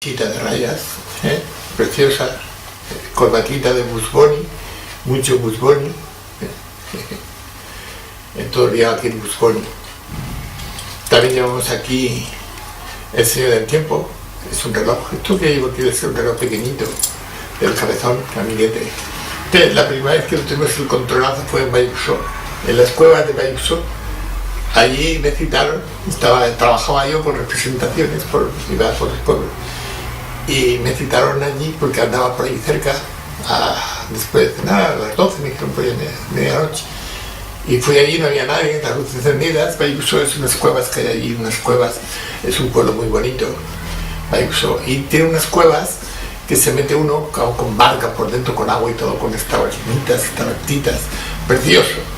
chita de rayas, preciosa, corbatita de Bugs Bunny, mucho Bugs Bunny, en todo el día aquí en Bugs Bunny. También llevamos aquí el Señor del Tiempo, es un reloj. Esto que llevo aquí es un reloj pequeñito, del cabezón, amiguete. La primera vez que tuvimos el controlazo fue en Bayuxó, en las cuevas de Bayuxó. Allí me citaron, trabajaba yo con representaciones por el pueblo, y me citaron allí porque andaba por ahí cerca, después de cenar, a las 12, me dijeron por ahí medianoche. Y fui allí, no había nadie, las luces encendidas. Bayuxó es unas cuevas que hay allí, unas cuevas, es un pueblo muy bonito, Bayuxó, y tiene unas cuevas que se mete uno con barca por dentro, con agua y todo, con estalactitas, precioso.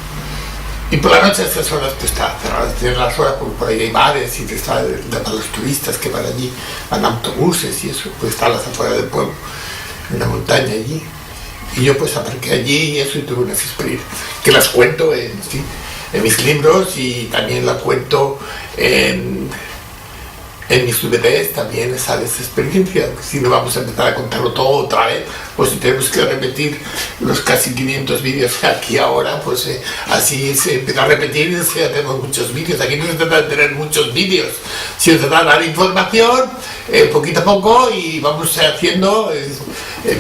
Y por la noche a esas horas pues está cerrado, tienen las horas porque por ahí hay bares y para los turistas que van allí, van autobuses y eso, pues está a las afueras del pueblo, en la montaña allí. Y yo pues aparqué allí y eso, y tuve unas experiencias que las cuento en mis libros, y también las cuento en mis DVDs. También sale esa experiencia. Si no vamos a empezar a contarlo todo otra vez, pues si tenemos que repetir los casi 500 vídeos aquí ahora, pues así se empieza a repetir, ya tenemos muchos vídeos. Aquí no se trata de tener muchos vídeos, sino se trata de dar información poquito a poco, y vamos haciendo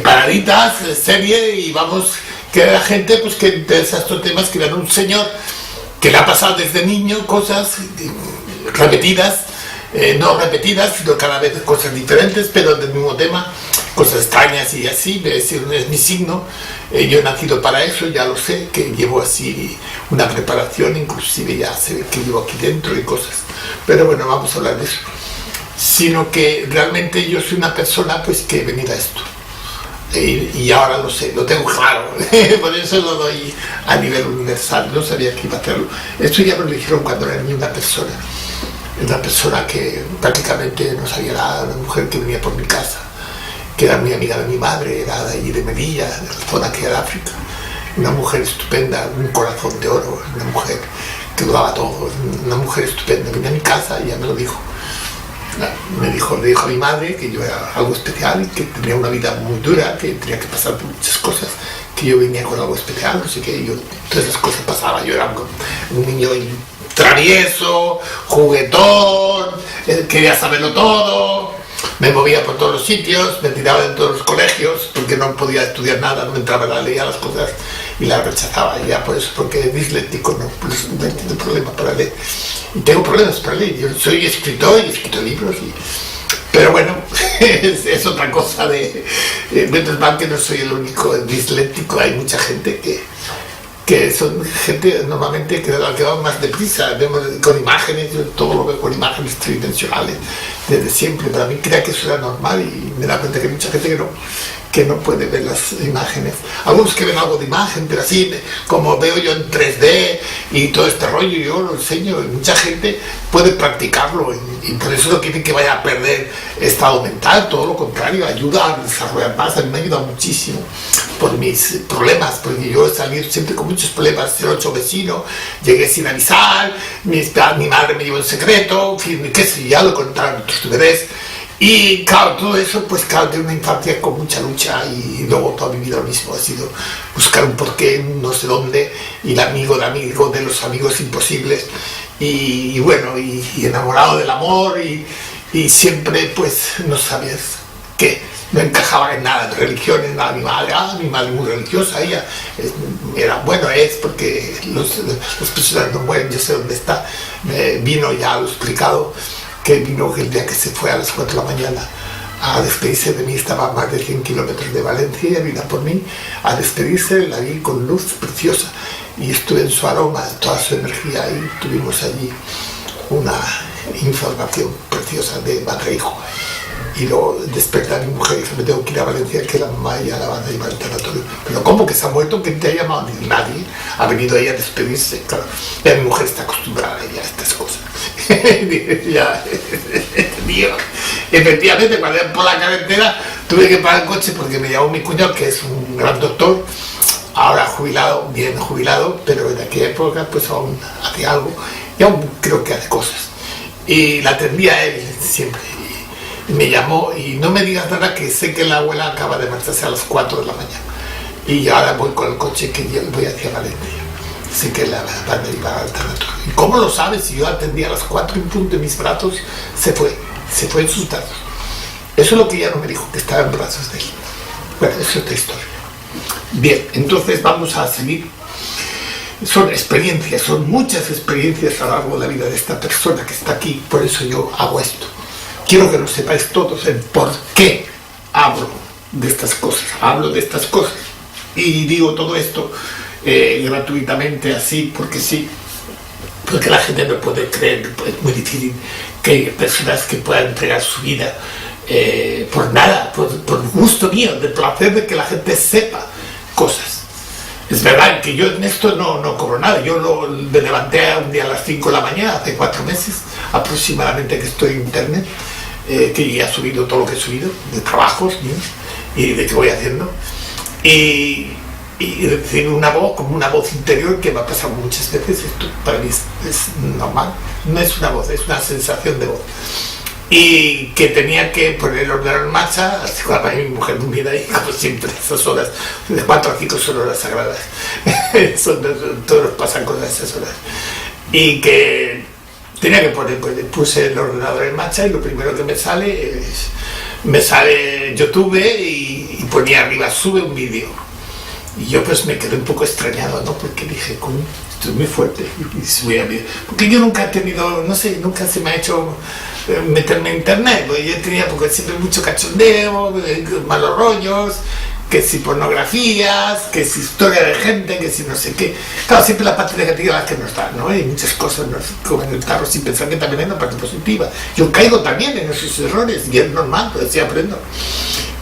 paraditas, serie, y vamos que la gente pues que interesa estos temas, que vean un señor que le ha pasado desde niño cosas repetidas, no repetidas, sino cada vez cosas diferentes, pero del mismo tema, cosas extrañas y así. Es mi signo. Yo he nacido para eso, ya lo sé, que llevo así una preparación, inclusive ya se ve que llevo aquí dentro y cosas. Pero bueno, vamos a hablar de eso. Sino que realmente yo soy una persona pues que he venido a esto. Y ahora lo sé, lo tengo claro, por eso lo doy a nivel universal. No sabía que iba a hacerlo. Esto ya me lo dijeron cuando era una persona que prácticamente no sabía nada, una mujer que venía por mi casa, que era muy amiga de mi madre, era de allí de Melilla, de la zona que era de África. Una mujer estupenda, un corazón de oro, una mujer que lo daba todo, una mujer estupenda. Venía a mi casa y ya me lo dijo. Le dijo a mi madre que yo era algo especial y que tenía una vida muy dura, que tenía que pasar por muchas cosas, que yo venía con algo especial, no sé qué, todas esas cosas pasaban. Yo era un niño travieso, juguetón, quería saberlo todo, me movía por todos los sitios, me tiraba en todos los colegios porque no podía estudiar nada, no me entraba, leía las cosas y las rechazaba. Y ya por eso, porque es disléctico, no tengo problemas para leer. Y tengo problemas para leer. Yo soy escritor y he escrito libros, pero bueno, es otra cosa menos mal que no soy el único disléctico. Hay mucha gente que son gente normalmente que va más deprisa, vemos con imágenes, yo todo lo veo con imágenes tridimensionales desde siempre. Para mí creía que eso era normal, y me da cuenta que hay mucha gente que no puede ver las imágenes. Algunos que ven algo de imagen, pero así como veo yo en 3D y todo este rollo, yo lo enseño, y mucha gente puede practicarlo, y por eso no quieren que vaya a perder estado mental, todo lo contrario, ayuda a desarrollar más. A mí me ha ayudado muchísimo por mis problemas, porque yo he salido siempre con muchos problemas, ser 8 vecino, llegué sin avisar, mi madre me llevó en secreto, qué sé, ya lo contaron tus bebés. Y claro, todo eso, pues claro, de una infancia con mucha lucha, y luego toda mi vida lo mismo, ha sido buscar un porqué, no sé dónde, y el amigo de los amigos imposibles, y bueno, y enamorado del amor, y siempre pues no sabías qué, no encajaba en nada, en religiones, nada. Mi madre muy religiosa, ella era, bueno, es porque las personas no mueren, yo sé dónde está, vino, ya lo he explicado, que vino el día que se fue a las 4 de la mañana a despedirse de mí. Estaba a más de 100 kilómetros de Valencia, ella vino por mí a despedirse, la vi con luz preciosa, y estuve en su aroma, toda su energía, y tuvimos allí una información preciosa de madre e hijo. Y luego desperté a mi mujer y dije, me tengo que ir a Valencia, que la mamá ya la van a llevar al tanatorio. Pero ¿cómo que se ha muerto? ¿Quién te ha llamado? Nadie. Ha venido ella a despedirse, claro. Ya mi mujer está acostumbrada ya a estas cosas. Ya, tío. Efectivamente, cuando iba por la carretera tuve que parar el coche porque me llamó mi cuñado, que es un gran doctor, ahora jubilado, bien jubilado, pero en aquella época pues aún hacía algo, y aún creo que hace cosas. Y la atendía a él siempre. me llamó y no me digas nada que sé que la abuela acaba de marcharse a las 4 de la mañana y ahora voy con el coche que yo voy hacia Valencia. Sé que la van a derivar al tanatorio. ¿Y cómo lo sabes? Si yo atendí a las 4 en punto en mis brazos, se fue en sus brazos. Eso es lo que ella no me dijo, que estaba en brazos de él. Bueno, es otra historia. Bien, entonces vamos a seguir. Son experiencias, son muchas experiencias a lo largo de la vida de esta persona que está aquí, por eso yo hago esto. Quiero que lo sepáis todos el por qué hablo de estas cosas, y digo todo esto gratuitamente así, porque sí, porque la gente no puede creer, es muy difícil que hay personas que puedan entregar su vida por nada, por gusto mío, de placer de que la gente sepa cosas. Es verdad que yo en esto no cobro nada. Yo me levanté un día a las 5 de la mañana, hace 4 meses aproximadamente que estoy en internet, que ya he subido todo lo que he subido, de trabajos míos y de qué voy haciendo. Y decir una voz, como una voz interior que me ha pasado muchas veces, esto para mí es normal, no es una voz, es una sensación de voz. Y que tenía que poner el ordenador en marcha, así que para mi mujer dormida ahí, como siempre, esas horas, de 4 a 5 son horas sagradas, todos nos pasan cosas esas horas. Y que tenía que poner, pues puse el ordenador en marcha y lo primero que me sale YouTube y ponía arriba, sube un vídeo. Y yo pues me quedé un poco extrañado, ¿no? Porque dije, coño, esto es muy fuerte, y subí a vídeo. Porque yo nunca he tenido, no sé, nunca se me ha hecho meterme en internet, porque yo tenía porque siempre mucho cachondeo, malos rollos, que si pornografías, que si historia de gente, que si no sé qué. Claro, siempre la parte negativa es la que nos da, ¿no? Hay muchas cosas, ¿no? Como en el tarro, sin pensar que también hay una parte positiva. Yo caigo también en esos errores, y es normal, pues así aprendo.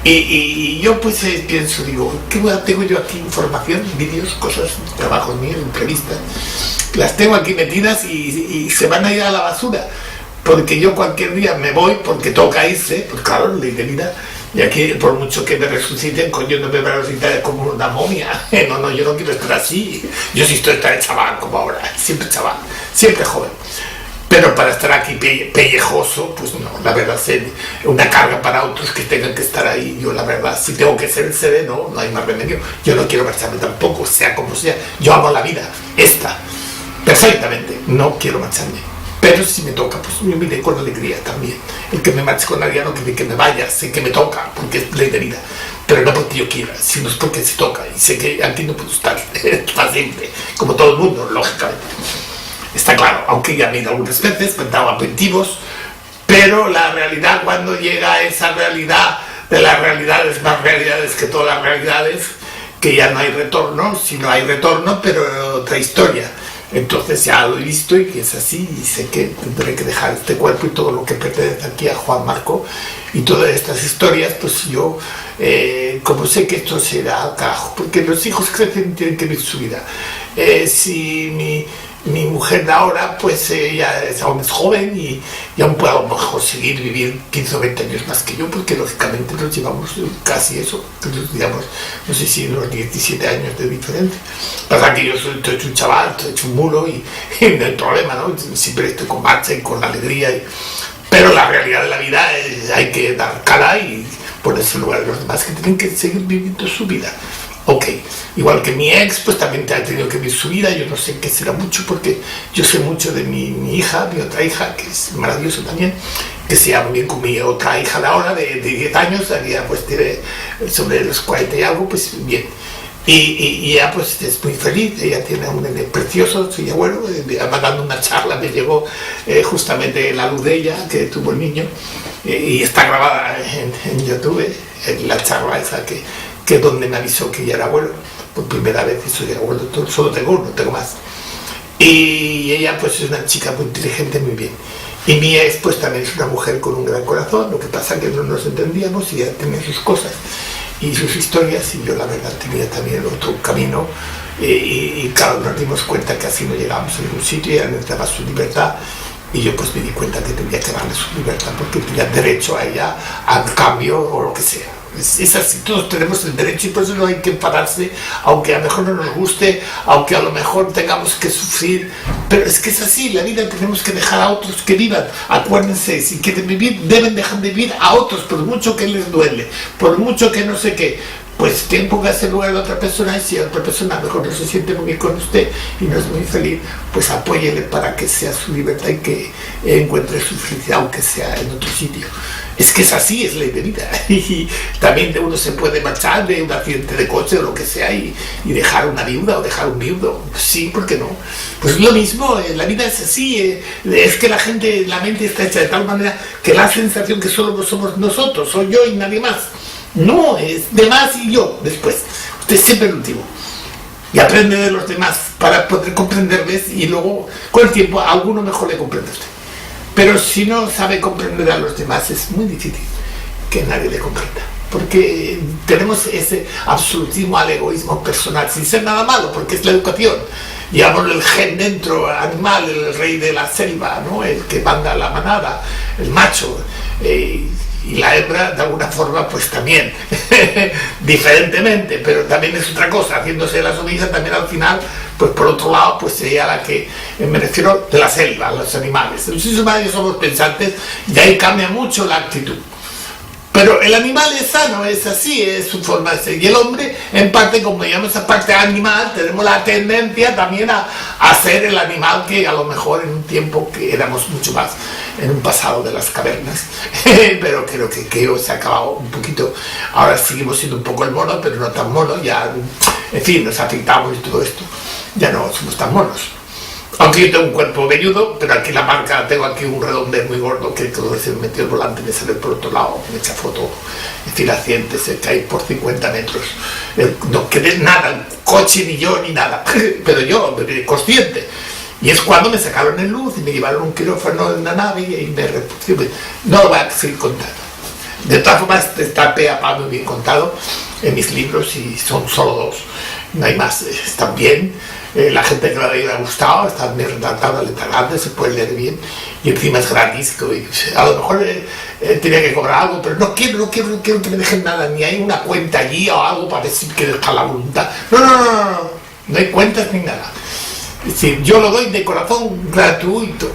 Y yo pues pienso, digo, ¿qué tengo yo aquí? Información, vídeos, cosas, trabajos míos, entrevistas. Las tengo aquí metidas y se van a ir a la basura. Porque yo cualquier día me voy, porque toca irse, pues claro, ley de vida. Y aquí, por mucho que me resuciten, coño, no me van a resucitar como una momia. No, yo no quiero estar así. Yo sí estoy estar chaval como ahora, siempre chaval, siempre joven. Pero para estar aquí pellejoso, pues no, la verdad es una carga para otros que tengan que estar ahí. Yo la verdad, si tengo que ser el CD, no hay más remedio. Yo no quiero marcharme tampoco, sea como sea. Yo amo la vida, esta, perfectamente, no quiero marcharme. Pero si me toca, pues yo me iré con alegría también. El que me marche con alegría no quiere que me vaya, sé que me toca, porque es ley de vida. Pero no porque yo quiera, sino es porque se toca. Y sé que aquí no puedo estar para siempre, como todo el mundo, lógicamente. Está claro, aunque ya me he ido algunas veces, me han dado aperitivos, pero la realidad, cuando llega a esa realidad de las realidades, más realidades que todas las realidades, que ya no hay retorno, si no hay retorno, pero otra historia. Entonces ya lo he visto y que es así, y sé que tendré que dejar este cuerpo y todo lo que pertenece aquí a Juan Marco y todas estas historias, pues yo, como sé que esto será al carajo, porque los hijos crecen y tienen que vivir su vida. Si mi mujer de ahora, pues ella aún es joven y aún puede a lo mejor seguir vivir 15 o 20 años más que yo, porque lógicamente nos llevamos casi eso, digamos, no sé si unos 17 años de diferencia. Pasa que yo soy un chaval, estoy hecho un mulo y no hay problema, ¿no? Siempre estoy con marcha y con alegría, pero la realidad de la vida hay que dar cara y ponerse en lugar de los demás que tienen que seguir viviendo su vida. Ok, igual que mi ex, pues también ha tenido que vivir su vida. Yo no sé qué será mucho, porque yo sé mucho de mi hija, mi otra hija, que es maravillosa también, que se llama bien con mi otra hija de ahora, de 10 años, ella pues tiene sobre los 40 y algo, pues bien. Y ella pues es muy feliz, ella tiene un nene precioso, soy abuelo, dando una charla, me llegó justamente la luz de ella, que tuvo el niño, y está grabada en YouTube, la charla esa que donde me avisó que ya era abuelo, por primera vez, y soy abuelo, solo tengo uno, no tengo más. Y ella pues es una chica muy inteligente, muy bien. Y mi ex pues también es una mujer con un gran corazón, lo que pasa es que no nos entendíamos y ella tenía sus cosas y sus historias, y yo la verdad tenía también otro camino, y claro, nos dimos cuenta que así no llegábamos a ningún sitio, ella necesitaba su libertad, y yo pues me di cuenta que tenía que darle su libertad porque tenía derecho a ella al cambio o lo que sea. Es así, todos tenemos el derecho y por eso no hay que enfadarse, aunque a lo mejor no nos guste, aunque a lo mejor tengamos que sufrir, pero es que es así, la vida tenemos que dejar a otros que vivan. Acuérdense, si quieren vivir, deben dejar de vivir a otros, por mucho que les duele, por mucho que no sé qué. Pues póngase en lugar de otra persona, y si otra persona mejor no se siente muy bien con usted y no es muy feliz, pues apóyele para que sea su libertad y que encuentre su felicidad, aunque sea en otro sitio. Es que es así, es ley de vida. Y también uno se puede marchar de un accidente de coche o lo que sea y dejar una viuda o dejar un viudo. Sí, ¿por qué no? Pues lo mismo, la vida es así. Es que la mente está hecha de tal manera que la sensación que solo somos nosotros, soy yo y nadie más. No, es demás y yo después. Usted es siempre el último. Y aprende de los demás para poder comprenderles y luego, con el tiempo, a alguno mejor le comprende a usted. Pero si no sabe comprender a los demás, es muy difícil que nadie le comprenda. Porque tenemos ese absolutismo al egoísmo personal, sin ser nada malo, porque es la educación. Llevamos el gen dentro, animal, el rey de la selva, ¿no? El que manda la manada, el macho. Y la hembra, de alguna forma, pues también, diferentemente, pero también es otra cosa, haciéndose la sumisa también al final, pues por otro lado, pues sería la que, me refiero, de la selva, los animales. Los humanos somos pensantes y ahí cambia mucho la actitud. Pero el animal es sano, es así, es su forma de ser. Y el hombre, en parte, como llamamos esa parte animal, tenemos la tendencia también a ser el animal que a lo mejor en un tiempo que éramos mucho más, en un pasado de las cavernas. Pero creo que hoy se ha acabado un poquito. Ahora seguimos siendo un poco el mono, pero no tan mono. Ya, en fin, nos afeitamos y todo esto. Ya no somos tan monos. Aunque yo tengo un cuerpo velludo, pero aquí la marca, tengo aquí un redondel muy gordo que todo se me metió el volante, me sale por otro lado, me echa foto, en fin, accidente, se cae por 50 metros. No quedé nada, el coche ni yo ni nada, pero yo, consciente. Y es cuando me sacaron en luz y me llevaron a un quirófano en la nave y me repusieron. No lo voy a seguir contando. De todas formas, está pe a pa muy bien contado en mis libros y son solo 2, no hay más, están bien. La gente que lo ha gustado, está bien redactada, letra grande, se puede leer bien y encima es gratis. A lo mejor tenía que cobrar algo, pero no quiero que me dejen nada, ni hay una cuenta allí o algo para decir que deja la voluntad. No hay cuentas ni nada. Es decir, yo lo doy de corazón gratuito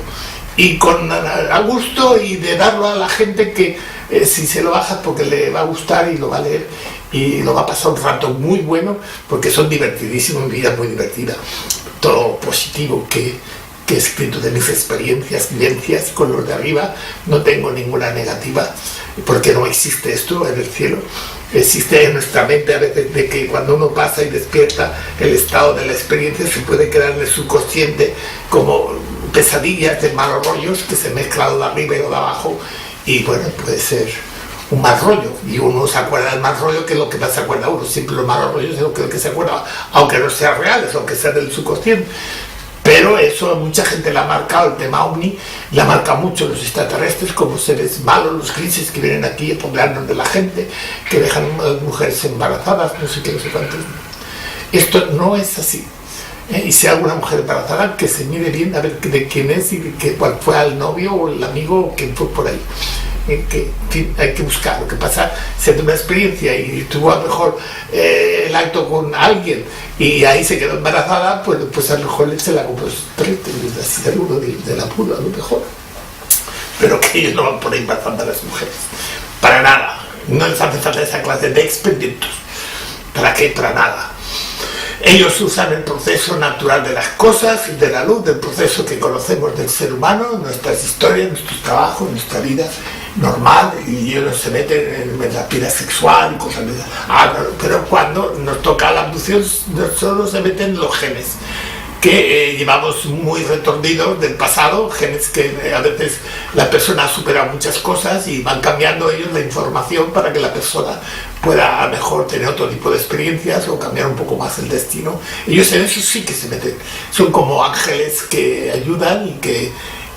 y a gusto y de darlo a la gente que si se lo baja porque le va a gustar y lo va a leer y lo va a pasar un rato muy bueno porque son divertidísimos, mi vida es muy divertida, todo positivo que he escrito de mis experiencias, vivencias con los de arriba, no tengo ninguna negativa porque no existe esto en el cielo. Existe en nuestra mente a veces de que cuando uno pasa y despierta el estado de la experiencia se puede quedar en el subconsciente como pesadillas de malos rollos que se mezclan lo de arriba y lo de abajo y bueno, puede ser un mal rollo y uno se acuerda del mal rollo que es lo que más se acuerda uno, siempre los malos rollos es lo que se acuerda, aunque no sea real, aunque sea del subconsciente. Pero eso a mucha gente le ha marcado, el tema ovni, le ha marcado mucho los extraterrestres como seres malos, los grises que vienen aquí a poblarnos de la gente, que dejan a las mujeres embarazadas, no sé qué, no sé cuánto. Esto no es así. Y si hay alguna mujer embarazada, que se mire bien a ver de quién es y de cuál fue el novio o el amigo o quién fue por ahí. Que en fin, hay que buscar. Lo que pasa, si tuvo una experiencia y tuvo a lo mejor el acto con alguien y ahí se quedó embarazada, pues a lo mejor se la compró así seguro de la pura, a lo mejor. Pero que ellos no van por ahí embarazando a las mujeres. Para nada. No les hace falta esa clase de experimentos. ¿Para qué? Para nada. Ellos usan el proceso natural de las cosas y de la luz, del proceso que conocemos del ser humano, nuestras historias, nuestros trabajos, nuestra vida normal, y ellos se meten en la vida sexual y cosas de esas. Pero cuando nos toca la abducción, solo se meten los genes que llevamos muy retorcidos del pasado, genes que a veces la persona ha superado muchas cosas y van cambiando ellos la información para que la persona pueda a lo mejor tener otro tipo de experiencias o cambiar un poco más el destino. Ellos en eso sí que se meten, son como ángeles que ayudan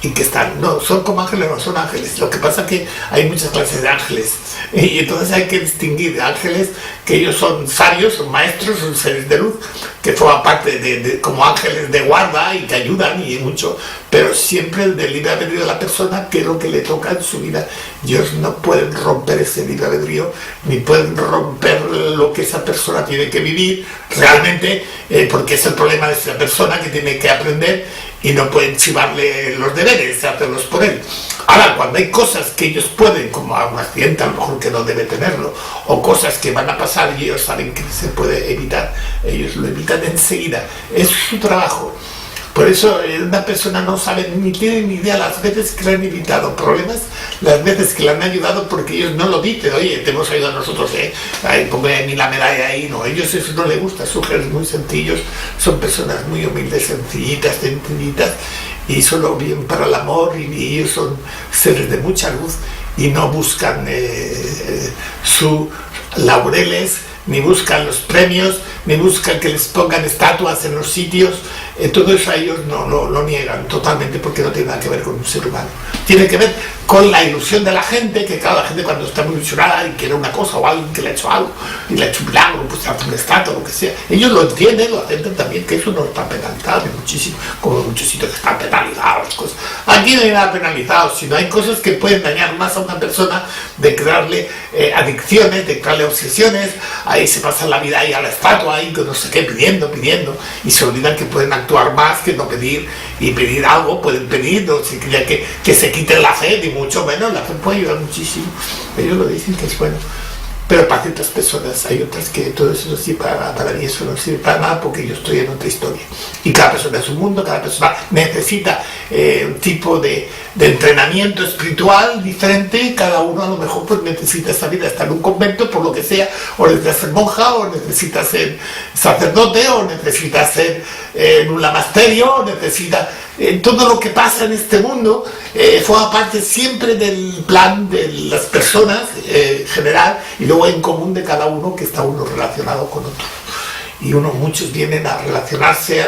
y que están, no, son como ángeles, no son ángeles. Lo que pasa es que hay muchas clases de ángeles y entonces hay que distinguir de ángeles que ellos son sabios, son maestros, son seres de luz, que forman parte como ángeles de guarda y que ayudan y mucho, pero siempre el del libre albedrío de la persona, que es lo que le toca en su vida. Ellos no pueden romper ese libre albedrío, ni pueden romper lo que esa persona tiene que vivir realmente, porque es el problema de esa persona que tiene que aprender y no pueden chivarle los deberes, hacerlos por él. Ahora, cuando hay cosas que ellos pueden, como un accidente a lo mejor que no debe tenerlo, o cosas que van a pasar y ellos saben que se puede evitar, ellos lo evitan enseguida. Es su trabajo. Por eso una persona no sabe ni tiene ni idea las veces que le han evitado problemas, las veces que le han ayudado, porque ellos no lo dicen. Oye, te hemos ayudado a nosotros, ahí, ponme ni la medalla ahí. No, ellos eso no les gusta, son mujeres muy sencillos, son personas muy humildes, sencillitas, y solo bien para el amor, y ellos son seres de mucha luz y no buscan sus laureles, ni buscan los premios, ni buscan que les pongan estatuas en los sitios. Todo eso a ellos no lo niegan totalmente, porque no tiene nada que ver con un ser humano. Tiene que ver con la ilusión de la gente, que claro, la gente cuando está muy ilusionada y quiere una cosa, o alguien que le ha hecho algo y le ha hecho un milagro, pues hace un estatua o lo que sea, ellos lo entienden, lo aceptan también, que eso no está penalizado muchísimo, como en muchos sitios que están penalizados las cosas. Aquí no hay nada penalizado, sino hay cosas que pueden dañar más a una persona, de crearle adicciones, de crearle obsesiones. Ahí se pasa la vida ahí a la estatua, ahí con no sé qué, pidiendo, y se olvidan que pueden actuar más que no pedir, y pedir algo, pueden pedir, no sé, que se quiten la fe, ni mucho menos. La fe puede ayudar muchísimo, ellos lo dicen que es bueno, pero para ciertas personas hay otras que todo eso no sirve para mí, eso no sirve para nada, porque yo estoy en otra historia, y cada persona es un mundo, cada persona necesita un tipo de entrenamiento espiritual diferente. Cada uno a lo mejor pues necesita esa vida, estar en un convento por lo que sea, o necesita ser monja, o necesita ser sacerdote, o necesita ser en un lamasterio, o necesita todo lo que pasa en este mundo. Forma parte siempre del plan de las personas en general, y luego en común de cada uno, que está uno relacionado con otro. Y muchos vienen a relacionarse,